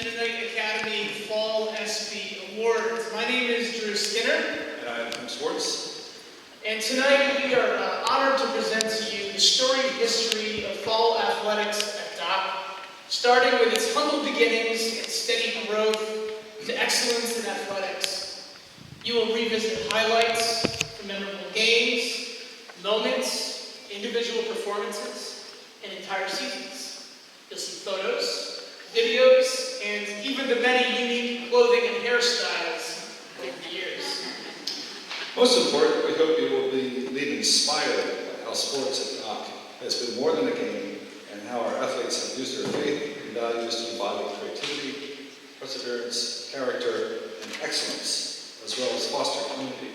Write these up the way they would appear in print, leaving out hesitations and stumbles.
Mennonite Academy Fall ESPY Awards. My name is Drew Skinner. And I'm Tim Swartz. And tonight we are honored to present to you the storied history of fall athletics at Dock, starting with its humble beginnings and steady growth to excellence in athletics. You will revisit highlights from memorable games, moments, individual performances, and entire seasons. You'll see photos, videos, and even the many unique clothing and hairstyles over the years. Most important, we hope you will leave inspired by how sports at Dock has been more than a game and how our athletes have used their faith and values to embody creativity, perseverance, character, and excellence, as well as foster community.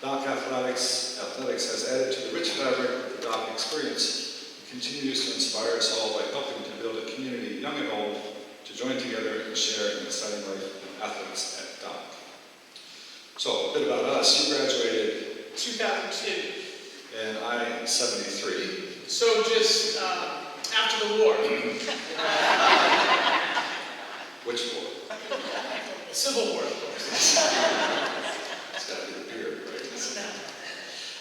Dock Athletics has added to the rich fabric of the Dock experience and continues to inspire us all by helping to build a community, young and old, to join together and share an exciting life of athletes at Dock. So, a bit about us. You graduated 2002. and I 73. So just after the war. Which war? The Civil War, of course. It's got to be the beard, right?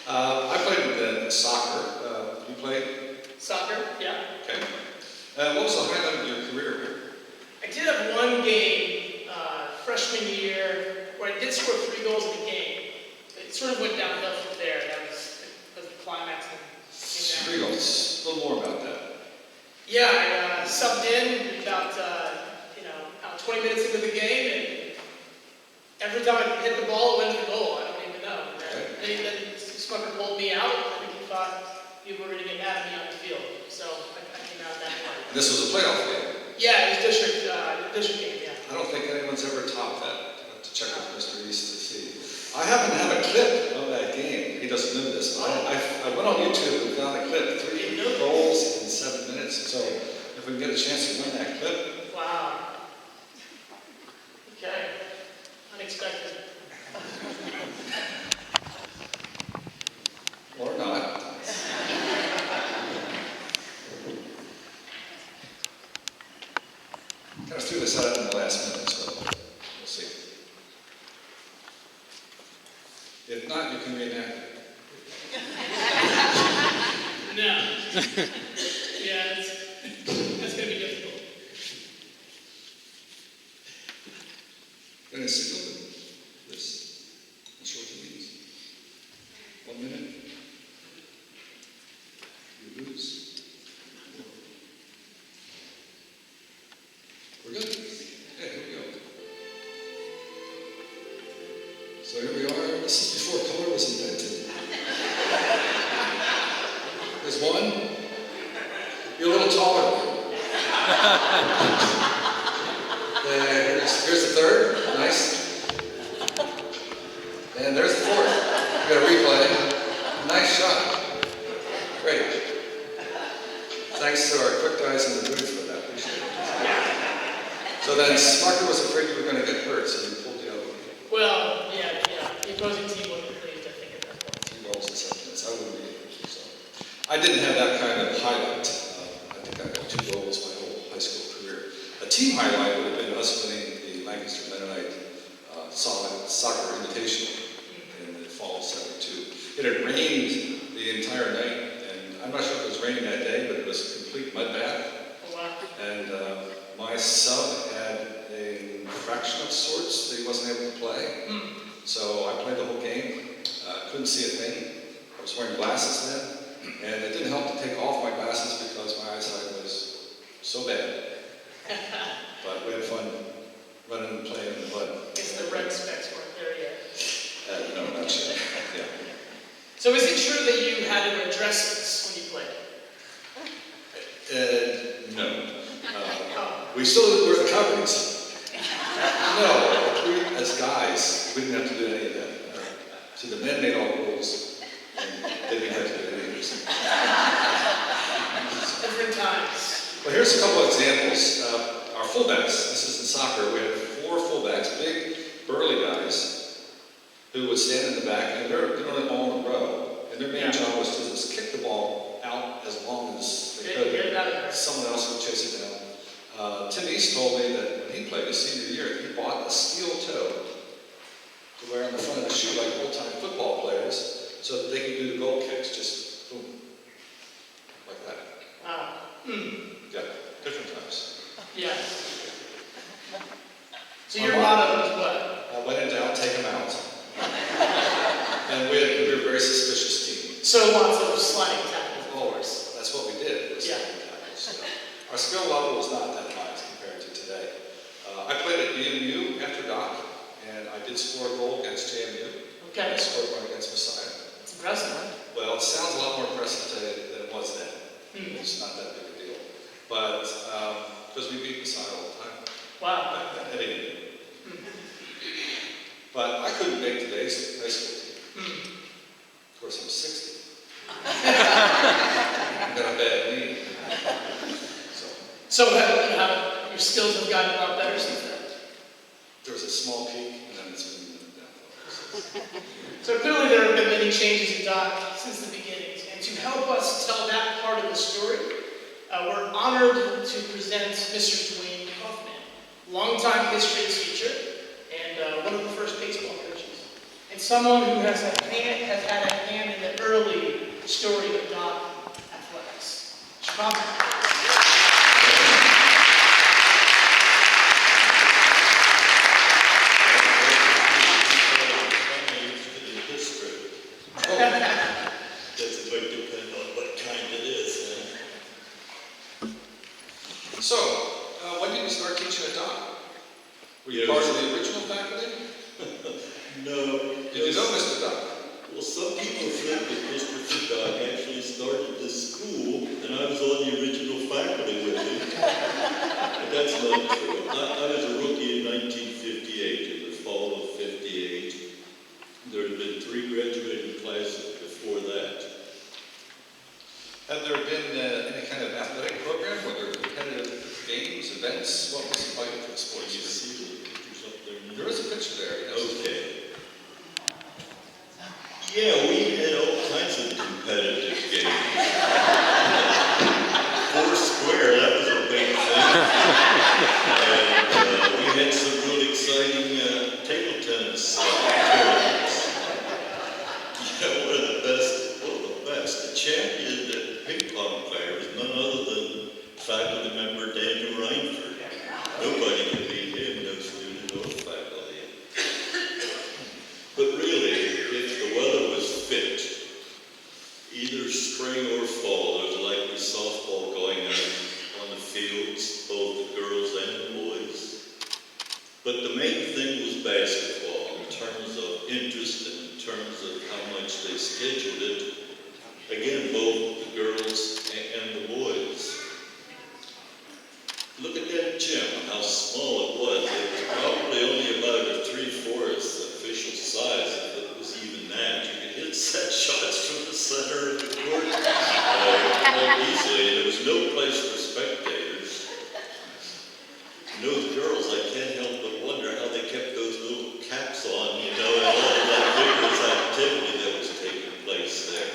I played in soccer. You played? Soccer, yeah. Okay. What was the highlight of your career? I did have one game freshman year where I did score 3 goals in a game. It sort of went downhill from there. That was the climax. And 3 goals. A little more about that. Yeah, I subbed in about 20 minutes into the game, and every time I hit the ball, it went to the goal. I don't even know. Okay. Then Smucker pulled me out. I think he thought people were going to get mad at me on the field. So I came out that point. And this was a playoff game. Yeah, it was district game, yeah. I don't think anyone's ever topped that. I have to check with Mr. East to see. I happen to have a clip of that game. He doesn't know this. I went on YouTube and found a clip. 3 goals in 7 minutes. So if we can get a chance to win that clip. Wow. Okay. Unexpected. Or not. Kind of threw this out in the last minute, so we'll see. If not, you can reenact it. No. Yeah, that's going to be difficult. Then it's signal this. Not sure what it means. 1 minute. You lose. We're good. Okay, here we go. So here we are. This is before color was invented. There's one. You're a little taller. Here's the third. Nice. And there's the fourth. We got a replay. Nice shot. Great. Thanks to our quick guys in the booth for that. Appreciate it. So then Smucker was afraid you were going to get hurt, so he pulled you out. Well, yeah. The opposing team wasn't pleased, I think, at that point. 3 goals in 7 minutes. I wouldn't be able to. So I didn't have that kind of highlight. I think I got 2 goals my whole high school career. A team highlight would have been us winning the Lancaster Mennonite soccer invitational in the fall of '72. It had rained the entire night, and I'm not sure if it was raining that day, but it was a complete mud bath. Oh, wow. And my sub had an infraction of sorts that he wasn't able to play. So I played the whole game. Couldn't see a thing. I was wearing glasses then, and it didn't help to take off my glasses because my eyesight was so bad. But we had fun running and playing in the mud. I guess the red specs weren't there yet. No, not sure. Yeah. So is it true that you had to wear dresses when you played? No. We still didn't wear the coverings. No, we, as guys, we didn't have to do any of that. See, the men made all the rules, and they didn't have to do any of this. Different times. Well, here's a couple of examples. Our fullbacks, this is in soccer, we had 4 fullbacks, big, burly guys, who would stand in the back, and they're generally all in a row, and their main job was to just kick the ball out as long as they could. Someone else would chase it down. Tim East told me that when when he played his senior year, he bought a steel toe to wear on the front of the shoe like old-time football players so that they could do the goal kicks, just boom, like that. Wow. Yeah, different times. Yeah. So your motto is what? When in doubt, take them out. And we were a very suspicious team. So lots of sliding tackles, of Oh, course. that's what we did. Was Yeah. sliding tackles. Our skill level was not that high as compared to today. I played at BMU after Doc, and I did score a goal against JMU. Okay. And I scored one against Messiah. That's impressive. Well, it sounds a lot more impressive today than it was then. It's not that big a deal. But, because we beat Messiah all the time. Wow. At BMU. But I couldn't make today's high school team. Of course, I'm 60. I've got a bad knee. So your skills have gotten a lot better since then. There was a small peak, and then it's been down. So clearly there have been many changes in Doc since the beginnings. And to help us tell that part of the story, we're honored to present Mr. Dwayne Kaufman, longtime history teacher and one of the first baseball coaches, and someone who has had a hand in the early story of Doc athletics. Mr. Kaufman. Doesn't quite depend on what kind it is. So, when did you start teaching at Doc? Were you Yes. part of the original faculty? No. Did you know Mr. Doc? Well, some people think that Mr. Doc actually started this school, and I was on the original faculty with him. But that's not true. I was a rookie in 1958, in the fall of '58. There had been 3 graduating classes before that. Have there been any kind of athletic program, whether competitive games, events? What was it like for the You sports? see the pictures up there? There is a picture there. Yes. Okay. Yeah, we had all kinds of competitive games. Four square, that was a big thing. And we had some real exciting table tennis tournaments. Yeah, one of the best. The champion ping pong player was none other than faculty member Daniel Reinford. Nobody could beat him, no student or faculty. But really, if the weather was fit, either spring or fall, there was likely softball going on the fields, both the girls and the boys. But the main thing was basketball in terms of interest and in terms of how much they scheduled it. Again, both the girls and the boys. Look at that gym, how small it was. It was probably only about a 3/4 official size, if it was even that. You could hit set shots from the center of the court quite easily, and there was no place for spectators. You know, the girls, I can't help but wonder how they kept those little caps on, and all of that vigorous activity that was taking place there.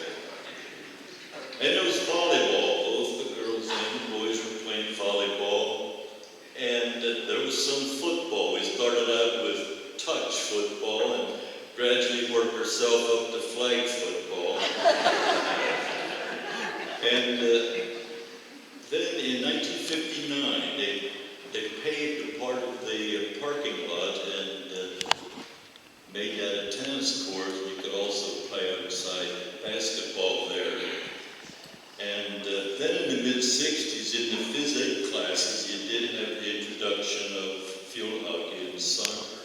And there was volleyball. Both the girls and the boys were playing volleyball. And there was some football. We started out with touch football and gradually worked ourselves up to flag football. And then in 1959, they paved a part of the parking lot and made that a tennis court. We could also play outside basketball there. And then in the mid-'60s, in the phys ed classes, you did have the introduction of field hockey and soccer.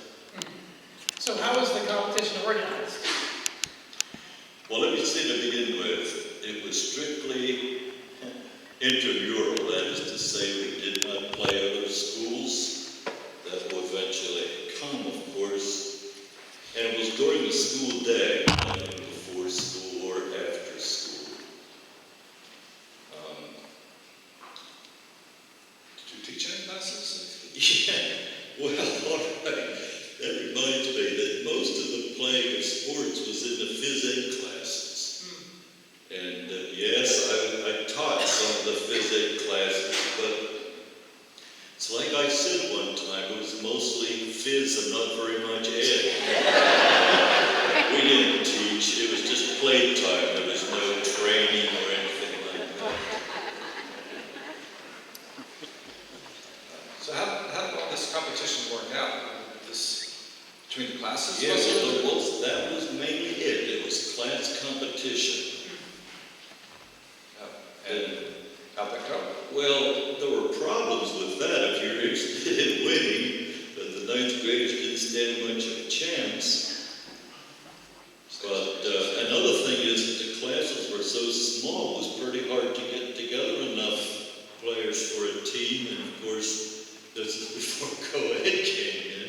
So how was the competition organized? Well, let me say to begin with, it was strictly intramural. That is to say, we did not play other schools. That will eventually come, of course. And it was during the school day, not before school or after school. Did you teach any classes? Yeah, well, all right. That reminds me that most of the playing of sports was in the phys ed classes. And yes, I taught some of the phys ed classes, but it's It's like I said one time, it was mostly fizz and not very much ed. We didn't teach, it was just playtime. There was no training or anything like that. So how did all this competition work out? Between the classes? Yeah, well, that was mainly it. It was class competition. And how'd that go? Well, there were problems with that. If you're interested in winning, but the ninth graders didn't stand much of a chance. But another thing is that the classes were so small, it was pretty hard to get together enough players for a team. And of course, this is before co-ed came in.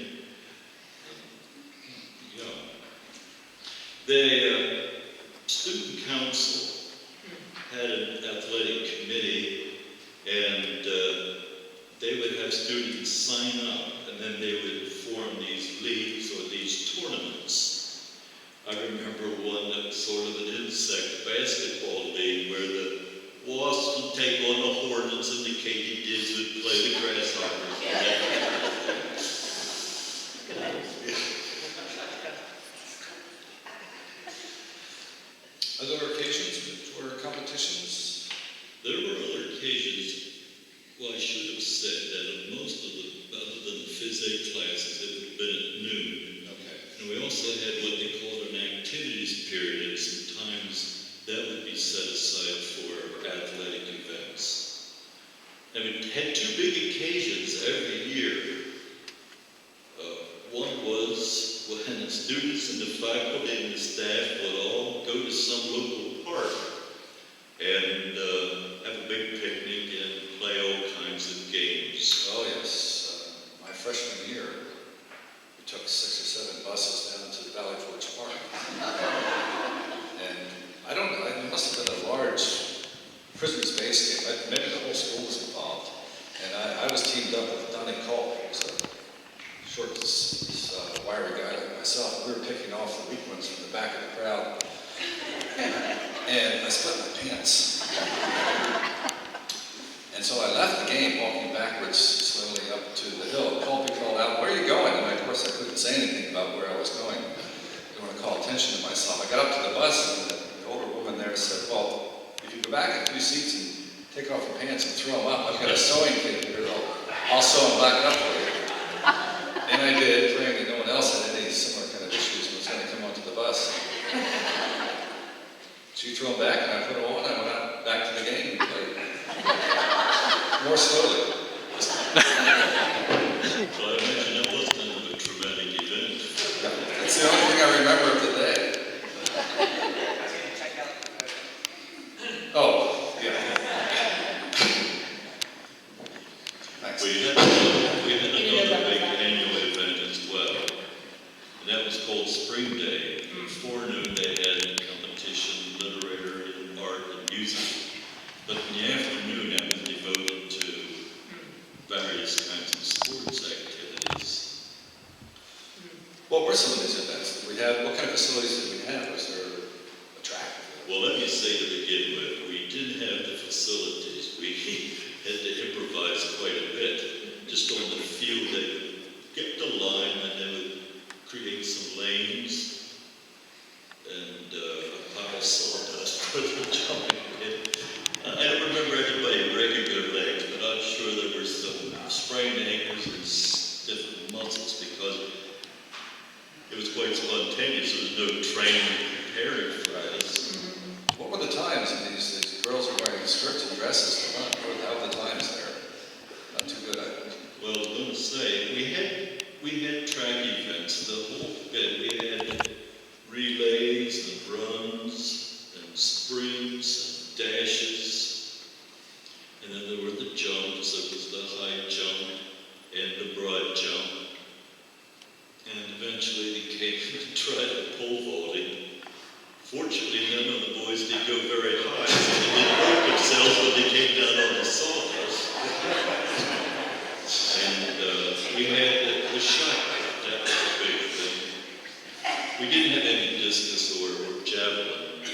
The student council had an athletic committee, and they would have students sign up, and then they would form these leagues or these tournaments. I remember one that was sort of an insect basketball league where the wasps would take on the hornets and the katydids would play the grasshoppers. Other occasions or competitions? There were other occasions. Well, I should have said that of most of the, other than the phys ed classes, it would have been at noon. Okay. And we also had what they called an activities period, and sometimes that would be set aside for athletic events. And we had two big occasions every year. One was when the students and the faculty and the staff would all go to some local park and have a big picnic and play all kinds of games. Oh, yes. My freshman year, we took 6 or 7 buses down to Valley Forge Park. And I don't know, it must have been a large prisoners base game. Maybe the whole school was involved. And I was teamed up with Donnie Cole, who was a short, wiry guy like myself. We were picking off the weak ones from the back of the crowd. And I split my pants. And so I left the game walking backwards slowly up to the hill. Colby called out, "Where are you going?" And of course I couldn't say anything about where I was going. I didn't want to call attention to myself. I got up to the bus and the older woman there said, "Well, if you go back a few seats and take off your pants and throw them up, I've got a sewing kit here. I'll sew them back up for you." And I did, praying that no one else had any similar kind of issues and was going to come onto the bus. She threw them back and I put them on. I went out back to the game and played. More slowly. So I imagine that was kind of a traumatic event. That's the only thing I remember of the day. Oh, yeah. Thanks. We had another big annual event as well, and that was called Spring Day. In the forenoon they had competition, literary, and art, and music. But in the afternoon that was devoted to various kinds of sports activities. What were some of these events that we had? What kind of facilities did we have? Was there a track? Well, let me say to begin with, we didn't have the facilities. We had to improvise quite a bit. Just on the field, they would get the line and they would create some lanes and a pile of sawdust for the jumping pit. I don't remember anybody breaking their legs, but I'm sure there were some sprained ankles and stiff muscles because it was quite spontaneous. There was no training preparing for this. What were the times? These girls are wearing skirts and dresses. How were the times there? Not too good, I think. Well, I was going to say, we had track events, the whole bit. We had relays and runs and sprints and dashes. And then there were the jumps. There was the high jump and the broad jump. And eventually they came to try the pole vaulting. Fortunately, none of the boys did go very high, so they didn't hurt themselves when they came down on the sawdust. And we had the shot put. That was a big thing. We didn't have any discus or javelin,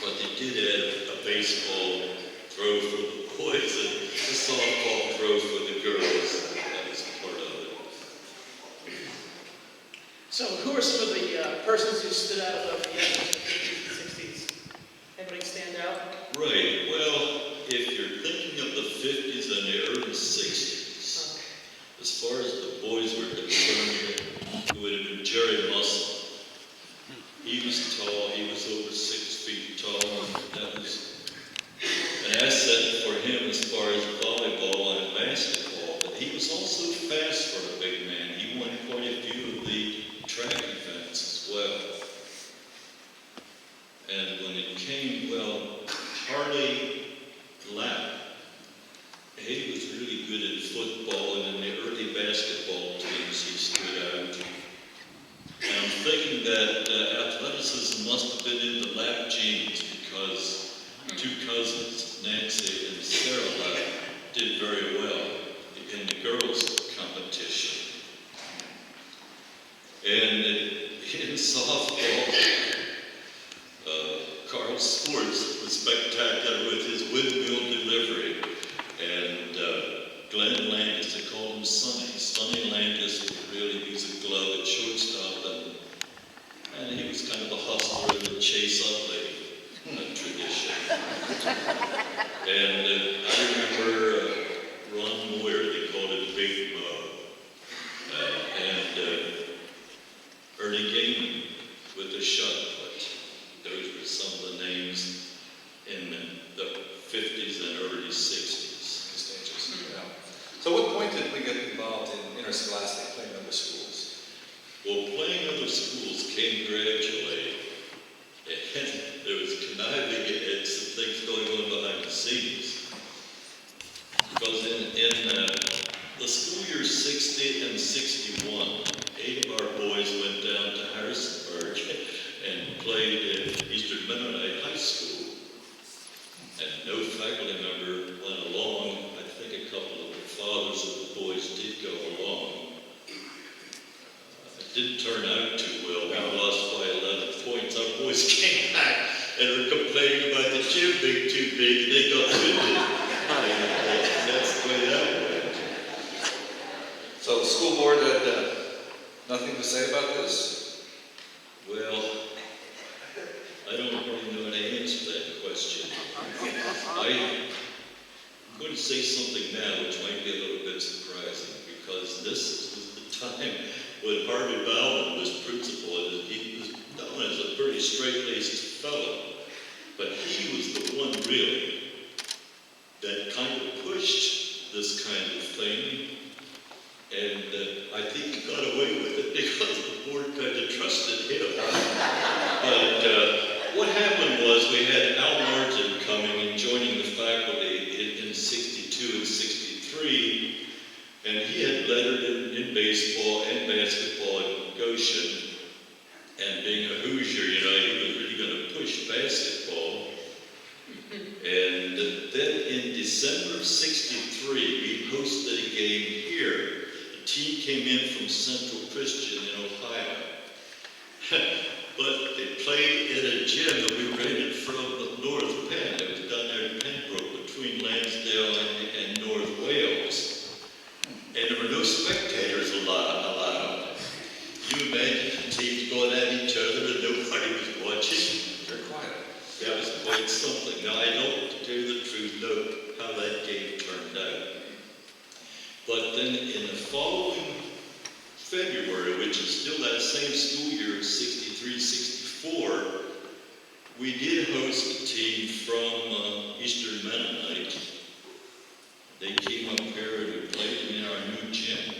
but they did have a baseball throw for the boys and the softball throw for the girls. That was part of it. So who are some of the persons who stood out of the 50s and 60s? Anybody stand out? Right. Well, if you're thinking of the 50s and the early 60s, as far as the boys were concerned, it would have been Jerry Muscle. He was tall. He was over 6 feet tall. That was an asset for him as far as volleyball and basketball. But he was also fast for a big man. He won quite a few of the track events as well. And when it came, well, Harley Lapp, he was really good at football, and in the early basketball teams he stood out. And I'm thinking that athleticism must have been in the Lapp genes, because 2 cousins, Nancy and Sarah Lapp, did very well in the girls' competition. And in softball, Carl Sports was spectacular with his windmill delivery. And Glenn Landis, they called him Sonny. Sonny Landis would really use a glove at shortstop, and he was kind of a hustler in the Chase Utley tradition. And I remember Ron Moyer, they called it Big Mo. And Ernie Gaiman with the shot put. Those were some of the names in the 50s and early 60s. Yeah. So what point did we get involved in interscholastic playing other schools? Well, playing other schools came gradually, and there was conniving and some things going on behind the scenes. Because in the school year 60 and 61, 8 of our boys went down to Harrisonburg and played at Eastern Mennonite High School. And no faculty member went along. I think a couple of the fathers of the boys did go along. It didn't turn out too well. We lost by 11 points. Our boys came back and were complaining about the gym being too big, and they got winded. And that's the way that went. So the school board had nothing to say about this? Well, I don't really know how to answer that question. I'm going to say something now which might be a little bit surprising, because this was the time when Harvey Bowman was principal, and he was known as a pretty straight-laced fellow. But he was the one really that kind of pushed this kind of thing. And I think he got away with it because the board kind of trusted him. But what happened was we had Al Martin coming and joining the faculty in 62 and 63, and he had lettered in baseball and basketball at Goshen. And being a Hoosier, you know, he was really going to push basketball. And then in December of 63, we hosted a game here. The team came in from Central Christian in Ohio. But they played in a gym that we rented from North Penn. It was down there in Pembroke between Lansdale and North Wales. And there were no spectators allowed. You imagine the teams going at each other and nobody was watching? Very quiet. That was quite something. Now, I don't, to tell you the truth, know how that game turned out. But then in the following February, which is still that same school year, 63, 64, we did host a team from Eastern Mennonite. They came up here and we played in our new gym.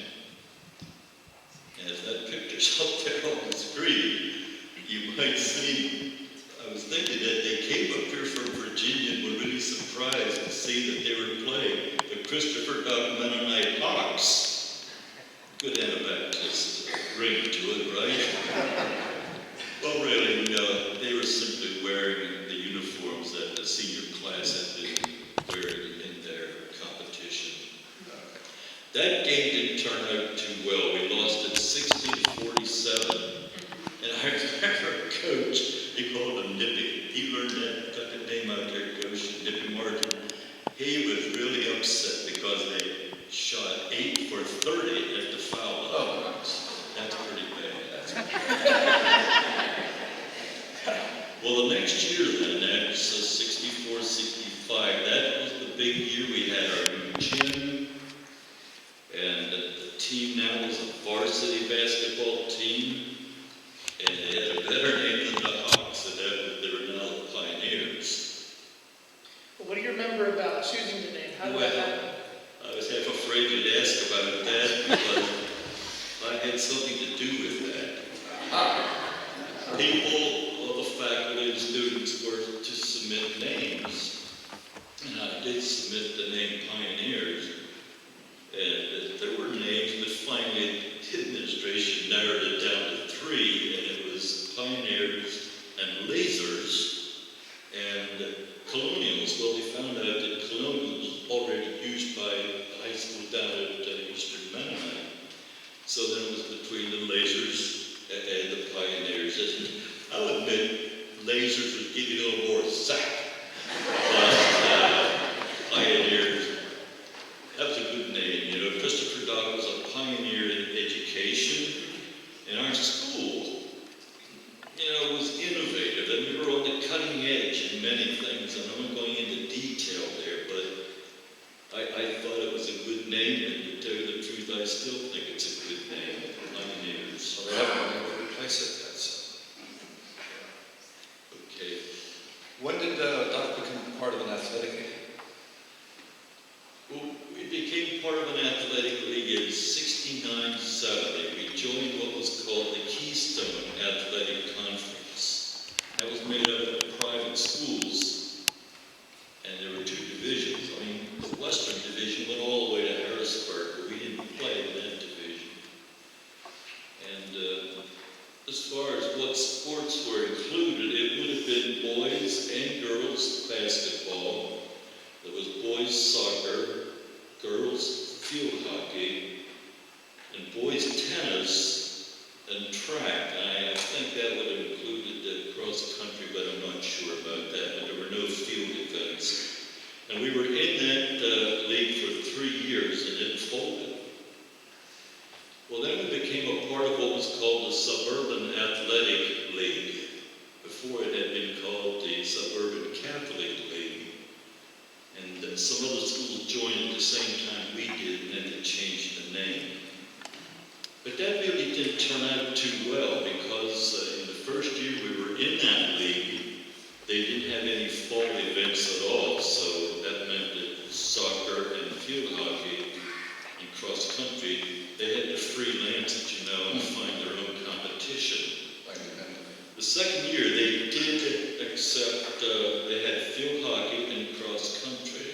And if that picture's up there on the screen, you might see, I was thinking that they came up here from Virginia and were really surprised to see that they were playing the Christopher Doug Mennonite Hawks. Good Anabaptist ring to it, right? Well, really, they were simply wearing the uniforms that the senior class had been wearing in their competition. That game didn't turn out too well. We lost at 60-47. And I remember a coach, they called him Nippy. He learned that name out there at Goshen, Nippy Martin. remember about choosing the name? How did that happen? I was half afraid you'd ask about that because I had something to do with that. People, all the faculty and students were to submit names. And I did submit the name Pioneers. And there were names, but finally the administration narrowed it down to 3, and it was Pioneers and Lasers and Colonials. Well, we found out that Colonials was already used by the high school down at Eastern Mennonite. So then it was between the Lasers and the Pioneers. And I'll admit, Lasers would give you a little more zap. But Pioneers, that was a good name. You know, Christopher Dodd was a pioneer in education. And our school, you know, was innovative, and we were on the cutting edge in many things. And I'm not going into detail there, but I thought it was a good name, and to tell you the truth, I still think it's a good name, Pioneers. So they haven't been able to replace it, that's... Okay. When did Doc become part of an athletic league? Well, we became part of an athletic league in 69-70. We joined what was called the Keystone Athletic Conference. That was made up of private schools, and there were 2 divisions. I mean, the Western Division went all the way to Harrisburg, but we didn't play in that division. And as far as what sports were included, it would have been boys and girls basketball. There was boys soccer, girls field hockey, and boys tennis and track. And I think that would have included cross country, but I'm not sure about that. But there were no field events. And we were in that league for 3 years, and it folded. Well, then we became a part of what was called the Suburban Athletic League. Before it had been called the Suburban Catholic League. And some other schools joined at the same time we did, and then they changed the name. But that really didn't turn out too well, because in the first year we were in that league, they didn't have any fall events at all. So that meant that soccer and field hockey and cross country, they had to freelance it, you know, and find their own competition. The second year, they did accept, they had field hockey and cross country.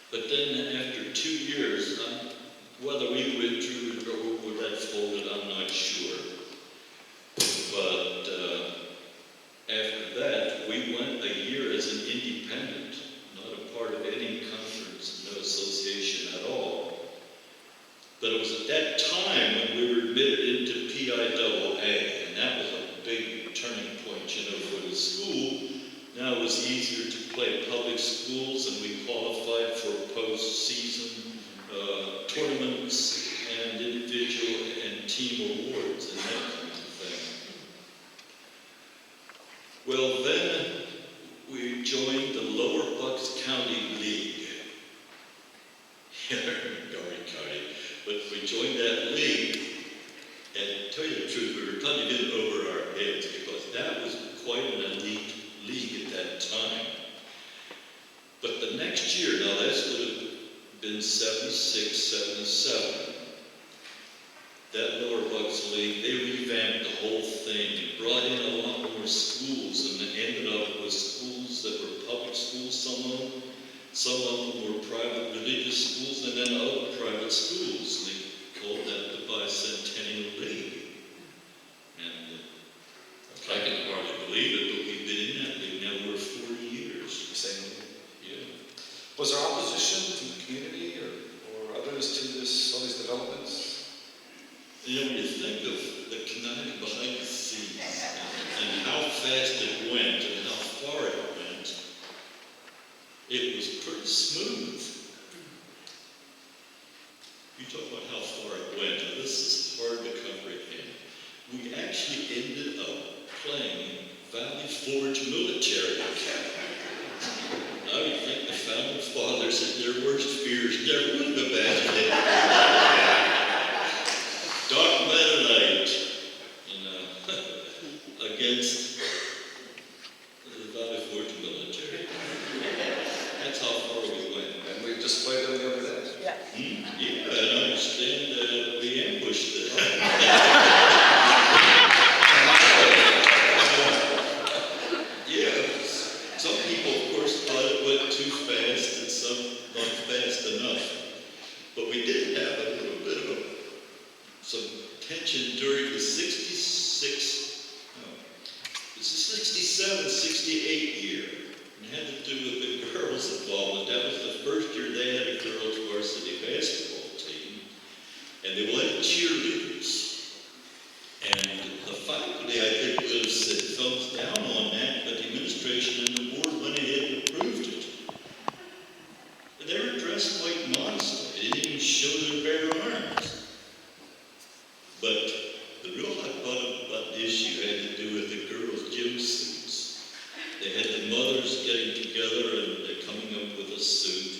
But then after 2 years, whether we withdrew or that folded, I'm not sure. But after that, we went a year as an independent, not a part of any conference, no association at all. But it was at that time when we were admitted into PIAA, and that was a big turning point, you know, for the school. Now it was easier to play public schools, and we qualified for postseason tournaments and individual and team awards and that kind of thing. Well, then we joined the Lower Bucks County League. Garden County. But we joined that league, and to tell you the truth, we were kind of in over our heads, because that was quite an elite league at that time. But the next year, now this would have been 76, 77, that Lower Bucks League, they revamped the whole thing and brought in a lot more schools, and it ended up with schools that were public schools, some of them were private religious schools, and then other private schools. They called that the Bicentennial League. And I can hardly believe it, but we've been in that league now. We're 40 years. Same league. Yeah. Was there opposition from the community or others to all these developments? You know, when you think of the conniving behind the scenes and how fast it went and how far it went, it was pretty smooth. You talk about how far it went, and this is hard to comprehend. We actually ended up playing Valley Forge Military Academy. I would think the founding fathers in their worst fears never would have imagined it. Dark Mennonite, you know, against the Valley Forge Military. displayed them the other day. Yeah. Yeah, and I understand we ambushed them. Yeah, some people, of course, thought it went too fast and some not fast enough. But we did have a little bit of some tension during the 67, 68 year. It had to do with the girls involved. That was the first year they had a girls varsity basketball team. And they wanted cheerleaders. And the faculty, I think, would have said thumbs down on that, but the administration and the board went ahead and approved it. But they were dressed like monsters. They didn't even show their bare arms. But the real hot button issue had to do with the girls' gym suits. They had the mothers getting together and coming up with a suit.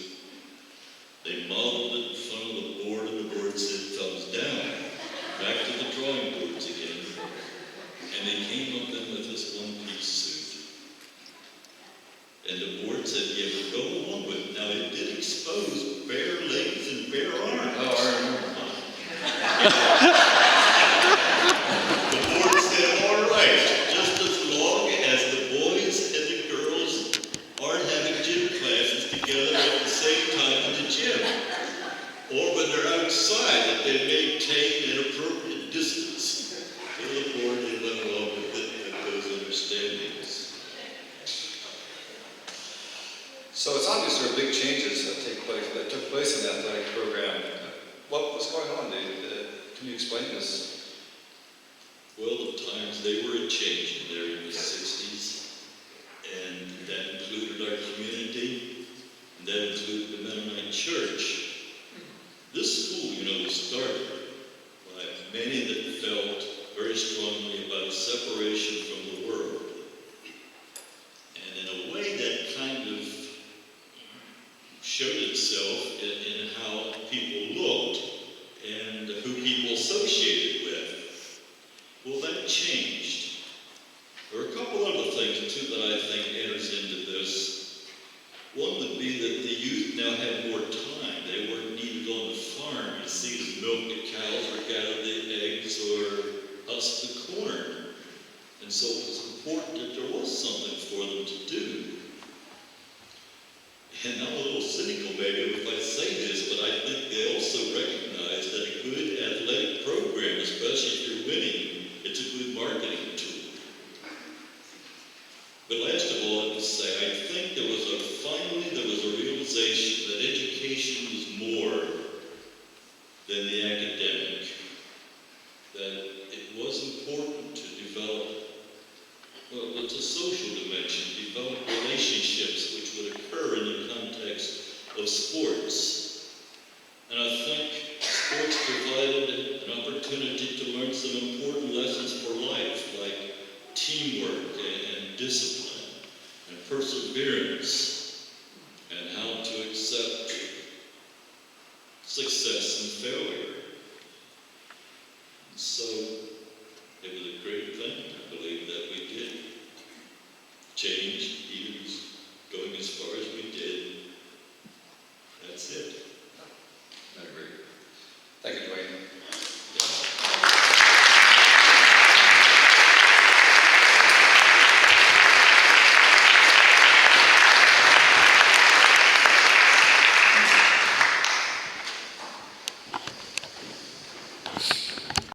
They modeled it in front of the board, and the board said thumbs down. Back to the drawing boards again. And they came up then with this one-piece suit. And the board said, yeah, we'll go along with it. Now, it did expose bare legs and bare arms. Oh, I remember. The board said, all right, just as long as the boys and the girls aren't having gym classes together at the same time in the gym. Or when they're outside, that they maintain an appropriate distance. So the board did went along with it, with those understandings. So it's obvious there are big changes that took place in the athletic program. What was going on, David? Can you explain this? Well, the times they were changing there in the 60s, and that included our community, and that included the Mennonite church. This school, was started by many that felt very strongly about a separation from the world. And in a way that kind of showed itself in how people looked and who people associated with. Well, that changed. There are a couple other things, too, that I think enters into this. One would be that the youth now have more time. They weren't needed on the farm. You see, to milk the cows or gather the eggs or husk the corn. And so it was important that there was something for them to do. And I'm a little cynical maybe if I say this, but I think they also recognize that a good athletic program, especially if you're winning, it's a good marketing tool. But last of all, I would say, I think finally there was a realization that education was more than the academic. That it was important to develop, it's a social dimension, develop relationships which would occur in the context of sports. And I think sports provided an opportunity to learn some important lessons for life, like teamwork and discipline and perseverance, and how to accept success and failure. And so it was a great thing, I believe, that we did change, even going as far as we did. That's it. I agree. Thank you, Dwayne.